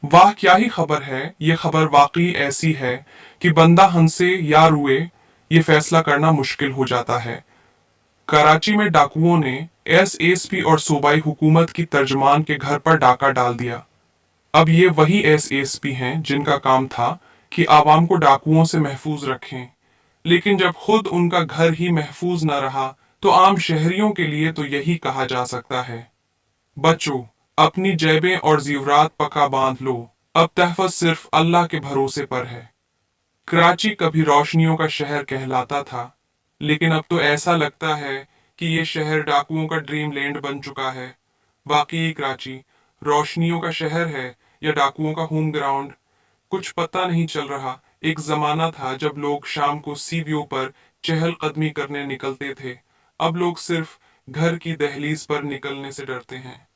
वाह क्या ही खबर है। ये खबर वाकई ऐसी है कि बंदा हंसे या रोए, ये फैसला करना मुश्किल हो जाता है। कराची में डाकुओं ने एसएसपी और सूबाई हुकूमत की तर्जमान के घर पर डाका डाल दिया। अब ये वही एसएसपी हैं जिनका काम था कि आवाम को डाकुओं से महफूज रखें। लेकिन जब खुद उनका घर ही महफूज न रहा तो आम शहरियों के लिए तो यही कहा जा सकता है, बच्चों, अपनी जेबें और जीवरात पक्का बांध लो। अब तहफ़्फ़ुज़ सिर्फ अल्लाह के भरोसे पर है। कराची कभी रोशनियों का शहर कहलाता था, लेकिन अब तो ऐसा लगता है कि ये शहर डाकुओं का ड्रीम लैंड बन चुका है। वाकई कराची रोशनियों का शहर है या डाकुओं का होम ग्राउंड, कुछ पता नहीं चल रहा। एक जमाना था जब लोग शाम को सीवियों पर चहलकदमी करने निकलते थे। अब लोग सिर्फ घर की दहलीज पर निकलने से डरते हैं।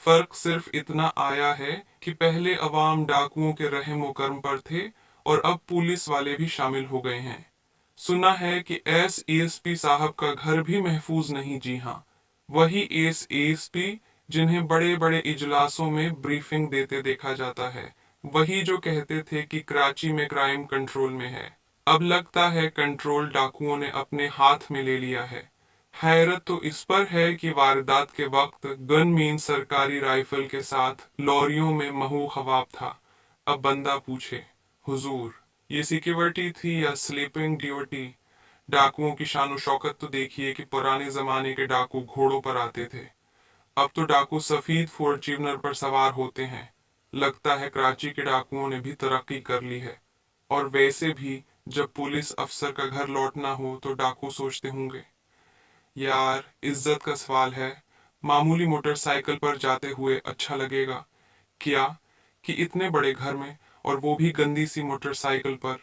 फर्क सिर्फ इतना आया है कि पहले अवाम डाकुओं के रहम करम पर थे और अब पुलिस वाले भी शामिल हो गए हैं। सुना है कि एसएसपी साहब का घर भी महफूज नहीं। जी हाँ, वही एसएसपी जिन्हें बड़े बड़े इजलासों में ब्रीफिंग देते देखा जाता है, वही जो कहते थे कि कराची में क्राइम कंट्रोल में है। अब लगता है कंट्रोल डाकुओं ने अपने हाथ में ले लिया है। हैरत तो इस पर है कि वारदात के वक्त गनमैन सरकारी राइफल के साथ लॉरियों में महू खवाब था। अब बंदा पूछे, हुजूर, ये सिक्योरिटी थी या स्लीपिंग ड्यूटी? डाकुओं की शान शौकत तो देखिए कि पुराने जमाने के डाकू घोड़ों पर आते थे, अब तो डाकू सफेद फॉर्च्यूनर पर सवार होते हैं। लगता है कराची के डाकुओं ने भी तरक्की कर ली है। और वैसे भी जब पुलिस अफसर का घर लौटना हो तो डाकू सोचते होंगे, यार इज्जत का सवाल है, मामूली मोटरसाइकिल पर जाते हुए अच्छा लगेगा क्या कि इतने बड़े घर में, और वो भी गंदी सी मोटरसाइकिल पर।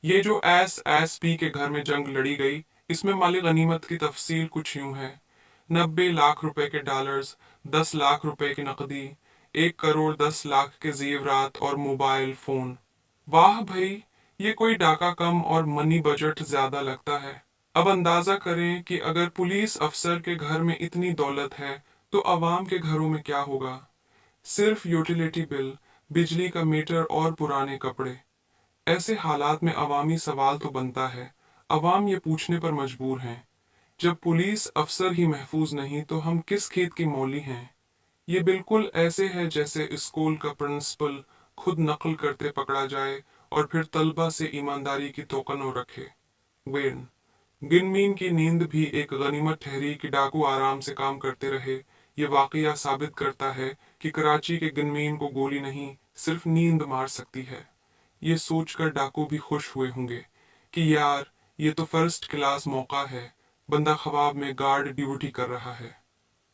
ये जो एसएसपी के घर में जंग लड़ी गई, इसमें माली गनीमत की तफसील कुछ यूं है: 90 लाख रुपए के डॉलर्स, 10 लाख रुपए की नकदी, 1 करोड़ 10 लाख के जेवरात और मोबाइल फोन। वाह भाई, ये कोई डाका कम और मनी बजट ज्यादा लगता है। अब अंदाजा करें कि अगर पुलिस अफसर के घर में इतनी दौलत है तो अवाम के घरों में क्या होगा। सिर्फ यूटिलिटी बिल, बिजली का मीटर और पुराने कपड़े। ऐसे हालात में अवामी सवाल तो बनता है। अवाम ये पूछने पर मजबूर हैं, जब पुलिस अफसर ही महफूज नहीं तो हम किस खेत की मौली हैं। ये बिल्कुल ऐसे है जैसे स्कूल का प्रिंसिपल खुद नकल करते पकड़ा जाए और फिर तलबा से ईमानदारी की तोकनो रखे। वेन गिनमीन की नींद भी एक गनीमत ठहरी कि डाकू आराम से काम करते रहे। ये वाकया साबित करता है कि कराची के गिनमीन को गोली नहीं, सिर्फ नींद मार सकती है। ये सोचकर डाकू भी खुश हुए होंगे कि यार, ये तो फर्स्ट क्लास मौका है, बंदा ख्वाब में गार्ड ड्यूटी कर रहा है।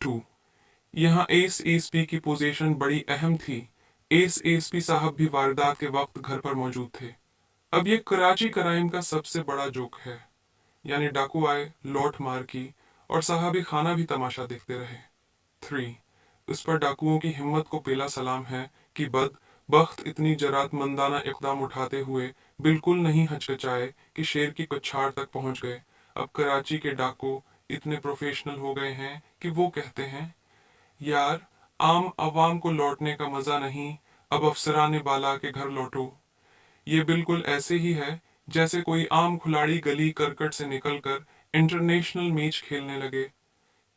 2, यहाँ एसएसपी की पोजीशन बड़ी अहम थी। एसएसपी साहब भी वारदात के वक्त घर पर मौजूद थे। अब ये कराची क्राइम का सबसे बड़ा जोक है, यानी डाकू आए, लौट मार की, और साहबी खाना भी तमाशा देखते रहे। 3, उस पर डाकुओं की हिम्मत को पेला सलाम है कि बख्त इतनी जरातमंदाना इकदाम उठाते हुए बिल्कुल नहीं हचकचाए कि शेर की कछाड़ तक पहुंच गए। अब कराची के डाकू इतने प्रोफेशनल हो गए हैं कि वो कहते हैं, यार, आम अवाम को लौटने का मजा नहीं, अब अफसरान बाला के घर लौटो। ये बिल्कुल ऐसे ही है जैसे कोई आम खिलाड़ी गली करकट से निकलकर इंटरनेशनल मैच खेलने लगे।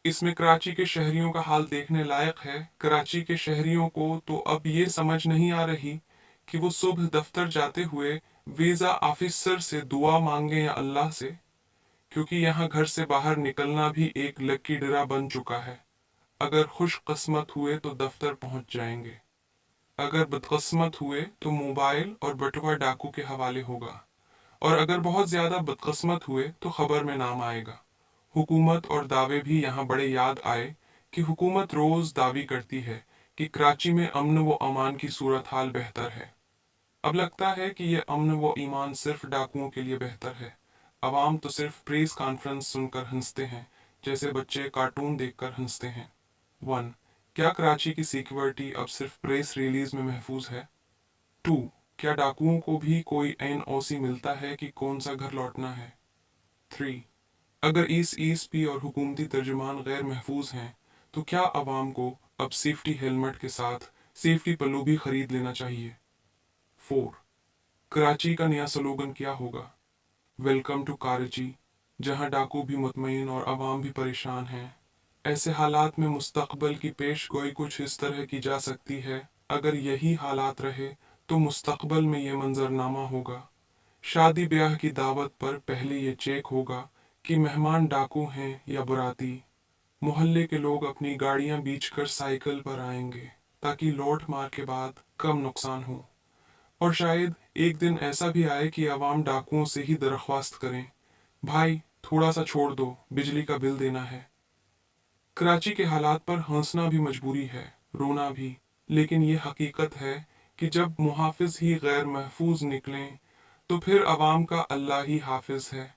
इसमें कराची के शहरियों का हाल देखने लायक है। कराची के शहरियों को तो अब ये समझ नहीं आ रही कि वो सुबह दफ्तर जाते हुए वीजा ऑफिसर से दुआ मांगे या अल्लाह से, क्योंकि यहाँ घर से बाहर निकलना भी एक लकी ड्रा बन चुका है। अगर खुशकिस्मत हुए तो दफ्तर पहुंच जाएंगे, अगर बदकिस्मत हुए तो मोबाइल और बटुआ डाकू के हवाले होगा, और अगर बहुत ज्यादा बदकिस्मत हुए तो खबर में नाम आएगा। हुकूमत और दावे भी यहाँ बड़े याद आए कि हुकूमत रोज दावी करती है कि कराची में अमन व अमान की सूरत हाल बेहतर है। अब लगता है कि यह अमन व ईमान सिर्फ डाकुओं के लिए बेहतर है। अवाम तो सिर्फ प्रेस कॉन्फ्रेंस सुनकर हंसते हैं, जैसे बच्चे कार्टून देखकर हंसते हैं। 1, क्या कराची की सिक्योरिटी अब सिर्फ प्रेस रिलीज में महफूज है? 2, क्या डाकुओं को भी कोई एनओसी मिलता है कि कौन सा घर लौटना है? 3, अगर ईएसपी और हुकूमती तर्जुमान गैर महफूज हैं तो क्या अवाम को अब सेफ्टी हेलमेट के साथ सेफ्टी पल्लू भी खरीद लेना चाहिए। 4. कराची का नया स्लोगन क्या होगा? वेलकम टू कराची, जहां डाकू भी मुतमईन और आवाम भी परेशान हैं। ऐसे हालात में मुस्तकबिल की पेश गोई कुछ इस तरह की जा सकती है। अगर यही हालात रहे तो मुस्तकबिल में ये मंजरनामा होगा। शादी ब्याह की दावत पर पहले ये चेक होगा कि मेहमान डाकू हैं या बुराती। मोहल्ले के लोग अपनी गाड़ियां बेचकर साइकिल पर आएंगे ताकि लौट मार के बाद कम नुकसान हो। और शायद एक दिन ऐसा भी आए कि आवाम डाकुओं से ही दरख्वास्त करें, भाई थोड़ा सा छोड़ दो, बिजली का बिल देना है। कराची के हालात पर हंसना भी मजबूरी है, रोना भी, लेकिन ये हकीकत है कि जब मुहाफिज ही गैर महफूज निकलें तो फिर अवाम का अल्लाह ही हाफिज है।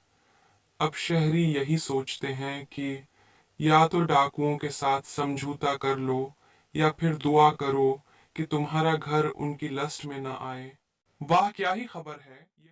अब शहरी यही सोचते हैं कि या तो डाकुओं के साथ समझौता कर लो या फिर दुआ करो कि तुम्हारा घर उनकी लस्ट में न आए। वाह क्या ही खबर है।